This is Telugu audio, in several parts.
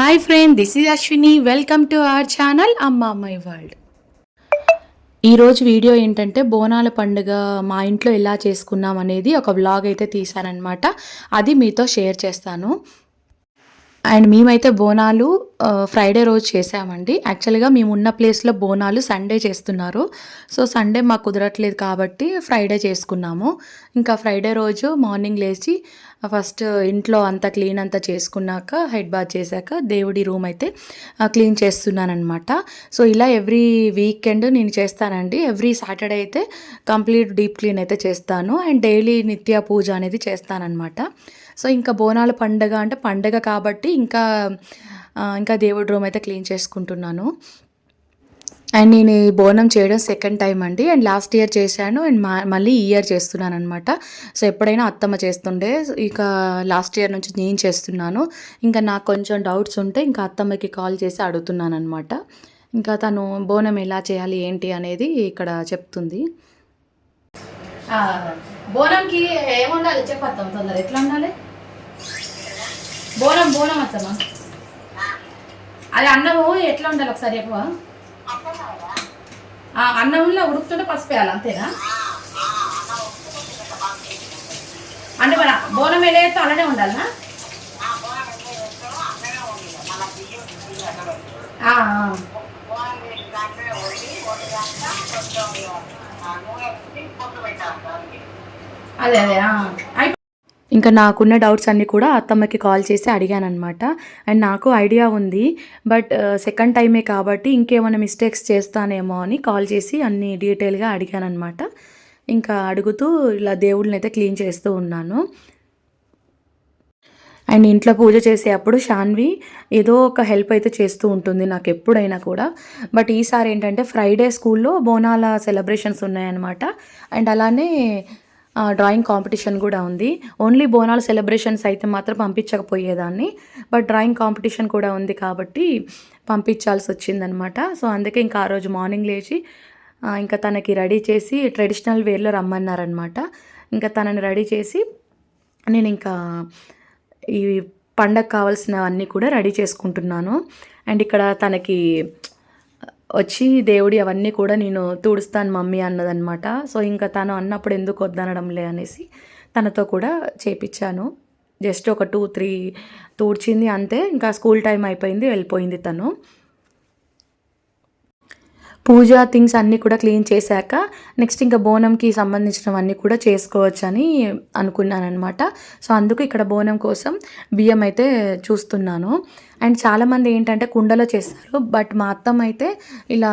Hi friend, this is Ashwini. Welcome to our channel అమ్మా మై వరల్డ్. ఈరోజు వీడియో ఏంటంటే బోనాల పండుగ మా ఇంట్లో ఎలా చేసుకున్నాం అనేది ఒక వ్లాగ్ అయితే తీశానన్నమాట. అది మీతో షేర్ చేస్తాను. అండ్ మేమైతే బోనాలు ఫ్రైడే రోజు చేసామండి. యాక్చువల్గా మేము ఉన్న ప్లేస్లో బోనాలు సండే చేస్తున్నారు. సో సండే మాకు కుదరట్లేదు కాబట్టి ఫ్రైడే చేసుకున్నాము. ఇంకా ఫ్రైడే రోజు మార్నింగ్ లేచి ఫస్ట్ ఇంట్లో అంతా క్లీన్ అంతా చేసుకున్నాక హెడ్ బాత్ చేశాక దేవుడి రూమ్ అయితే క్లీన్ చేస్తున్నాను అనమాట. సో ఇలా ఎవ్రీ వీకెండ్ నేను చేస్తానండి. ఎవ్రీ సాటర్డే అయితే కంప్లీట్ డీప్ క్లీన్ అయితే చేస్తాను. అండ్ డైలీ నిత్య పూజ అనేది చేస్తానన్నమాట. సో ఇంకా బోనాల పండగ అంటే పండగ కాబట్టి ఇంకా దేవుడి రూమ్ అయితే క్లీన్ చేసుకుంటున్నాను. అండ్ నేను ఈ బోనం చేయడం సెకండ్ టైం అండి. అండ్ లాస్ట్ ఇయర్ చేశాను అండ్ మళ్ళీ ఈ ఇయర్ చేస్తున్నాను అనమాట. సో ఎప్పుడైనా అత్తమ్మ చేస్తుండే, ఇక లాస్ట్ ఇయర్ నుంచి నేను చేస్తున్నాను. ఇంకా నాకు కొంచెం డౌట్స్ ఉంటే ఇంకా అత్తమ్మకి కాల్ చేసి అడుగుతున్నాను అనమాట. ఇంకా తను బోనం ఎలా చేయాలి ఏంటి అనేది ఇక్కడ చెప్తుంది. బోనంకి ఏముండాలి చెప్పత్తాం తొందర, ఎట్లా ఉండాలి బోనం అత్తమ్మా? అది అన్నము ఎట్లా ఉండాలి ఒకసారి చెప్పవా? అన్నంలో ఉడుకుతుంటే పసుపు వేయాలి అంతేనా? అంటే మన బోనం ఎలా వేస్తే అలానే ఉండాలనా? అదే ఇంకా నాకున్న డౌట్స్ అన్నీ కూడా అత్తమ్మకి కాల్ చేసి అడిగానమాట. అండ్ నాకు ఐడియా ఉంది, బట్ సెకండ్ టైమే కాబట్టి ఇంకేమైనా మిస్టేక్స్ చేస్తానేమో అని కాల్ చేసి అన్ని డీటెయిల్గా అడిగానమాట. ఇంకా అడుగుతూ ఇలా దేవుళ్ళని అయితే క్లీన్ చేస్తూ ఉన్నాను. అండ్ ఇంట్లో పూజ చేసేటప్పుడు శాన్వి ఏదో ఒక హెల్ప్ అయితే చేస్తూ ఉంటుంది నాకు ఎప్పుడైనా కూడా. బట్ ఈసారి ఏంటంటే ఫ్రైడే స్కూల్లో బోనాల సెలబ్రేషన్స్ ఉన్నాయన్నమాట. అండ్ అలానే డ్రాయింగ్ కాంపిటీషన్ కూడా ఉంది. ఓన్లీ బోనాల సెలబ్రేషన్స్ అయితే మాత్రం పంపించకపోయేదాన్ని, బట్ డ్రాయింగ్ కాంపిటీషన్ కూడా ఉంది కాబట్టి పంపించాల్సి వచ్చిందనమాట. సో అందుకే ఇంకా ఆ రోజు మార్నింగ్ లేచి ఇంకా తనకి రెడీ చేసి ట్రెడిషనల్ వేర్లో రమ్మన్నారనమాట. ఇంకా తనని రెడీ చేసి నేను ఇంకా ఈ పండగ కావాల్సినవన్నీ కూడా రెడీ చేసుకుంటున్నాను. అండ్ ఇక్కడ తనకి వచ్చి దేవుడి అవన్నీ కూడా నేను తుడుస్తాను మమ్మీ అన్నదనమాట. సో ఇంకా తను అన్నప్పుడు ఎందుకు వద్దనడంలే అనేసి తనతో కూడా చేపించాను. జస్ట్ ఒక 2-3 తుడిచింది అంతే. ఇంకా స్కూల్ టైం అయిపోయింది, వెళ్ళిపోయింది తను. పూజ థింగ్స్ అన్నీ కూడా క్లీన్ చేశాక నెక్స్ట్ ఇంకా బోనంకి సంబంధించినవన్నీ కూడా చేసుకోవచ్చని అనుకున్నానమాట. సో అందుకు ఇక్కడ బోనం కోసం బియ్యం అయితే చూస్తున్నాను. అండ్ చాలామంది ఏంటంటే కుండలో చేస్తారు, బట్ మా అత్తమ్మ అయితే ఇలా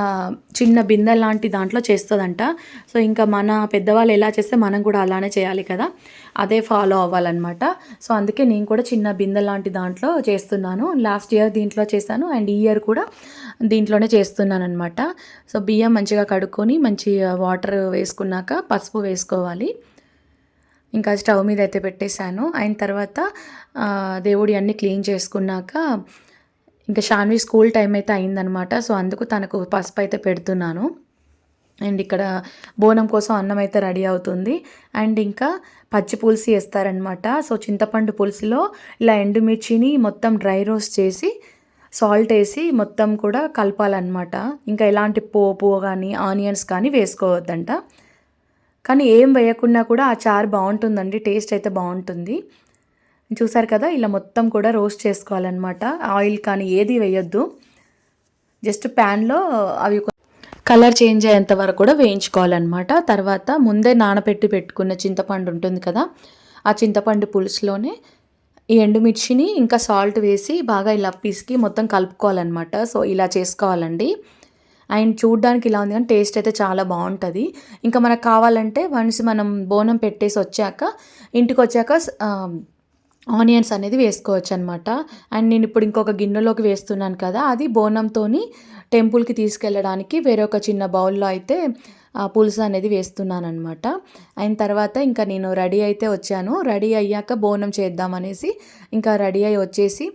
చిన్న బిందె లాంటి దాంట్లో చేస్తుందంట. సో ఇంకా మన పెద్దవాళ్ళు ఎలా చేస్తే మనం కూడా అలానే చేయాలి కదా, అదే ఫాలో అవ్వాలన్నమాట. సో అందుకే నేను కూడా చిన్న బిందె లాంటి దాంట్లో చేస్తున్నాను. లాస్ట్ ఇయర్ దీంట్లో చేశాను అండ్ ఈ ఇయర్ కూడా దీంట్లోనే చేస్తున్నాను అనమాట. సో బియ్యం మంచిగా కడుక్కొని మంచి వాటర్ వేసుకున్నాక పసుపు వేసుకోవాలి. ఇంకా స్టవ్ మీద అయితే పెట్టేశాను. అయిన తర్వాత దేవుడి అన్నీ క్లీన్ చేసుకున్నాక ఇంకా శాన్వి స్కూల్ టైం అయితే అయిందనమాట. సో అందుకు తనకు పసుపు అయితే పెడుతున్నాను. అండ్ ఇక్కడ బోనం కోసం అన్నం అయితే రెడీ అవుతుంది. అండ్ ఇంకా పచ్చి పులుసు వేస్తారనమాట. సో చింతపండు పులుసులో ఇలా ఎండుమిర్చిని మొత్తం డ్రై రోస్ట్ చేసి సాల్ట్ వేసి మొత్తం కూడా కలపాలన్నమాట. ఇంకా ఎలాంటి పోపు కానీ ఆనియన్స్ కానీ వేసుకోవద్దంట. కానీ ఏం వేయకున్నా కూడా ఆ చారు బాగుంటుందండి, టేస్ట్ అయితే బాగుంటుంది. చూసారు కదా, ఇలా మొత్తం కూడా రోస్ట్ చేసుకోవాలన్నమాట. ఆయిల్ కానీ ఏది వేయొద్దు, జస్ట్ ప్యాన్లో అవి కలర్ చేంజ్ అయ్యేంత వరకు కూడా వేయించుకోవాలన్నమాట. తర్వాత ముందే నానబెట్టి పెట్టుకున్న చింతపండు ఉంటుంది కదా, ఆ చింతపండు పులుసులోనే ఈ ఎండుమిర్చిని ఇంకా సాల్ట్ వేసి బాగా ఇలా పిసికి మొత్తం కలుపుకోవాలన్నమాట. సో ఇలా చేసుకోవాలండి. అండ్ చూడ్డానికి ఇలా ఉంది కానీ టేస్ట్ అయితే చాలా బాగుంటుంది. ఇంకా మనకు కావాలంటే వన్స్ మనం బోనం పెట్టేసి వచ్చాక ఇంటికి వచ్చాక ఆనియన్స్ అనేది వేసుకోవచ్చు అనమాట. అండ్ నేను ఇప్పుడు ఇంకొక గిన్నెలోకి వేస్తున్నాను కదా, అది బోనంతో టెంపుల్కి తీసుకెళ్ళడానికి వేరొక చిన్న బౌల్లో అయితే పులుసు అనేది వేస్తున్నాను అనమాట. అయిన తర్వాత ఇంకా నేను రెడీ అయితే వచ్చాను. రెడీ అయ్యాక బోనం చేద్దామనేసి ఇంకా రెడీ అయ్యి వచ్చేసి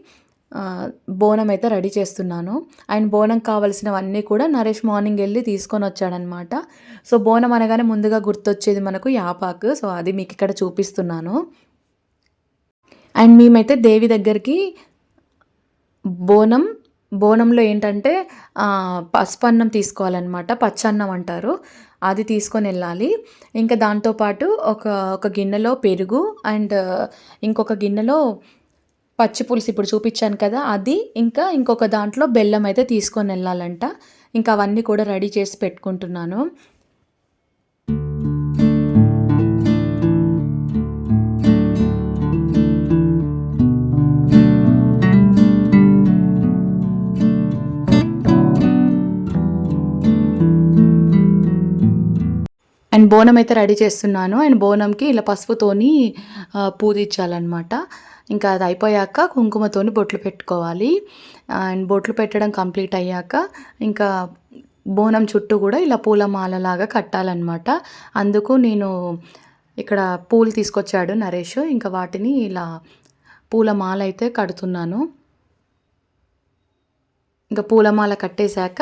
బోనం అయితే రెడీ చేస్తున్నాను. అండ్ బోనం కావాల్సినవన్నీ కూడా నరేష్ మార్నింగ్ వెళ్ళి తీసుకొని వచ్చాడనమాట. సో బోనం అనగానే ముందుగా గుర్తొచ్చేది మనకు యాపాకు. సో అది మీకు ఇక్కడ చూపిస్తున్నాను. అండ్ మేమైతే దేవి దగ్గరికి బోనంలో ఏంటంటే పసుపన్నం తీసుకోవాలన్నమాట. పచ్చన్నం అంటారు. అది తీసుకొని వెళ్ళాలి. ఇంకా దాంతోపాటు ఒక గిన్నెలో పెరుగు అండ్ ఇంకొక గిన్నెలో పచ్చి పులుసు ఇప్పుడు చూపించాను కదా అది, ఇంకా ఇంకొక దాంట్లో బెల్లం అయితే తీసుకొని వెళ్ళాలంట. ఇంకా అవన్నీ కూడా రెడీ చేసి పెట్టుకుంటున్నాను. అండ్ బోనం అయితే రెడీ చేస్తున్నాను. అండ్ బోనంకి ఇలా పసుపుతోని పూజించాలన్నమాట. ఇంకా అది అయిపోయాక కుంకుమతోని బొట్లు పెట్టుకోవాలి. అండ్ బొట్లు పెట్టడం కంప్లీట్ అయ్యాక ఇంకా బోనం చుట్టూ కూడా ఇలా పూలమాలలాగా కట్టాలన్నమాట. అందుకు నేను ఇక్కడ పూలు తీసుకొచ్చాడు నరేష్. ఇంకా వాటిని ఇలా పూలమాల అయితే కడుతున్నాను. ఇంకా పూలమాల కట్టేశాక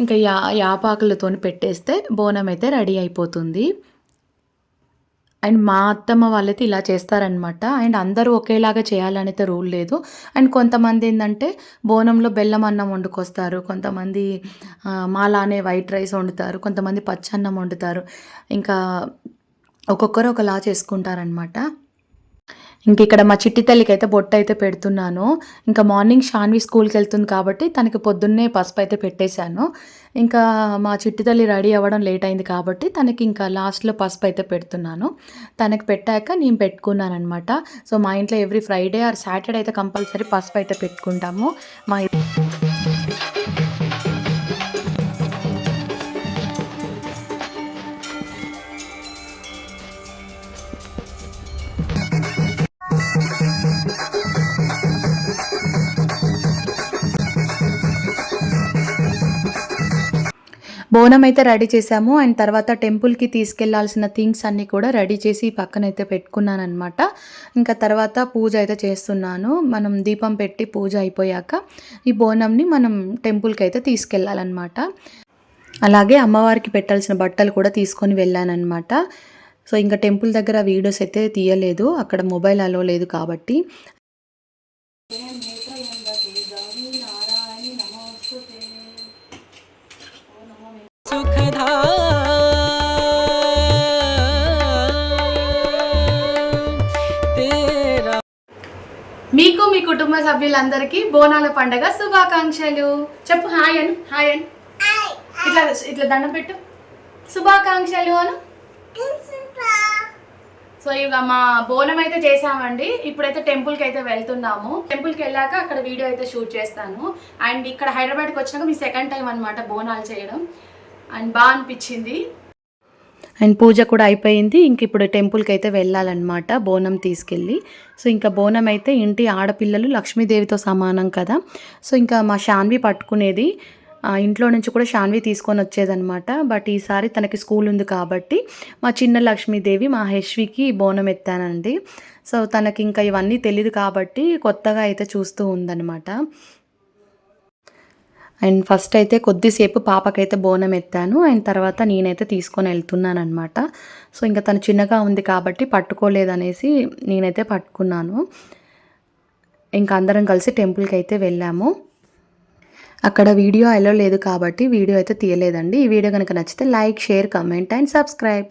ఇంకా యాపాకులతోని పెట్టేస్తే బోనం అయితే రెడీ అయిపోతుంది. అండ్ మా అత్తమ్మ వాళ్ళైతే ఇలా చేస్తారనమాట. అండ్ అందరూ ఒకేలాగా చేయాలనైతే రూల్ లేదు. అండ్ కొంతమంది ఏంటంటే బోనంలో బెల్లం అన్నం వండుకొస్తారు, కొంతమంది మాలానే వైట్ రైస్ వండుతారు, కొంతమంది పచ్చన్నం వండుతారు. ఇంకా ఒక్కొక్కరు ఒకలా చేసుకుంటారనమాట. ఇంక ఇక్కడ మా చిట్టి తల్లికి అయితే బొట్టు అయితే పెడుతున్నాను. ఇంకా మార్నింగ్ షాన్వి స్కూల్కి వెళ్తుంది కాబట్టి తనకి పొద్దున్నే పసుపు అయితే పెట్టేశాను. ఇంకా మా చిట్టి తల్లి రెడీ అవ్వడం లేట్ అయింది కాబట్టి తనకి ఇంకా లాస్ట్లో పసుపు అయితే పెడుతున్నాను. తనకి పెట్టాక నేను పెట్టుకున్నాను అనమాట. సో మా ఇంట్లో ఎవ్రీ ఫ్రైడే ఆర్ సాటర్డే అయితే కంపల్సరీ పసుపు అయితే పెట్టుకుంటాము. మా బోనం అయితే రెడీ చేసాము. అండ్ తర్వాత టెంపుల్కి తీసుకెళ్లాల్సిన థింగ్స్ అన్నీ కూడా రెడీ చేసి పక్కనైతే పెట్టుకున్నాను అనమాట. ఇంకా తర్వాత పూజ అయితే చేస్తున్నాను. మనం దీపం పెట్టి పూజ అయిపోయాక ఈ బోనంని మనం టెంపుల్కి అయితే తీసుకెళ్ళాలన్నమాట. అలాగే అమ్మవారికి పెట్టాల్సిన బట్టలు కూడా తీసుకొని వెళ్ళానమాట. సో ఇంకా టెంపుల్ దగ్గర వీడియోస్ అయితే తీయలేదు, అక్కడ మొబైల్ అలో లేదు కాబట్టి. మీకు మీ కుటుంబ సభ్యులందరికీ బోనాల పండగ శుభాకాంక్షలు. చెప్పు హాయ్ అను. హాయ్ అను. ఇట్లా ఇట్లా దండం పెట్టు. శుభాకాంక్షలు అను. సో ఇక మా బోనం అయితే చేసామండి. ఇప్పుడైతే టెంపుల్కి అయితే వెళ్తున్నాము. టెంపుల్కి వెళ్ళాక అక్కడ వీడియో అయితే షూట్ చేస్తాను. అండ్ ఇక్కడ హైదరాబాద్కి వచ్చినాక మీ సెకండ్ టైం అనమాట బోనాలు చేయడం. అండ్ బాగా అనిపించింది. అండ్ పూజ కూడా అయిపోయింది. ఇంక ఇప్పుడు టెంపుల్కి అయితే వెళ్ళాలన్నమాట బోనం తీసుకెళ్ళి. సో ఇంకా బోనం అయితే ఇంటి ఆడపిల్లలు లక్ష్మీదేవితో సమానం కదా. సో ఇంకా మా షాన్వి పట్టుకునేది. ఇంట్లో నుంచి కూడా షాన్వి తీసుకొని వచ్చేదనమాట. బట్ ఈసారి తనకి స్కూల్ ఉంది కాబట్టి మా చిన్న లక్ష్మీదేవి మా హెష్వికి బోనం ఎత్తానండి. సో తనకి ఇంకా ఇవన్నీ తెలియదు కాబట్టి కొత్తగా అయితే చూస్తూ ఉందన్నమాట. అండ్ ఫస్ట్ అయితే కొద్దిసేపు పాపకైతే బోనం ఎత్తాను. అండ్ తర్వాత నేనైతే తీసుకొని వెళ్తున్నాను అనమాట. సో ఇంకా తను చిన్నగా ఉంది కాబట్టి పట్టుకోలేదనేసి నేనైతే పట్టుకున్నాను. ఇంకా అందరం కలిసి టెంపుల్కి అయితే వెళ్ళాము. అక్కడ వీడియో అలో లేదు కాబట్టి వీడియో అయితే తీయలేదండి. ఈ వీడియో కనుక నచ్చితే like, share, comment and subscribe.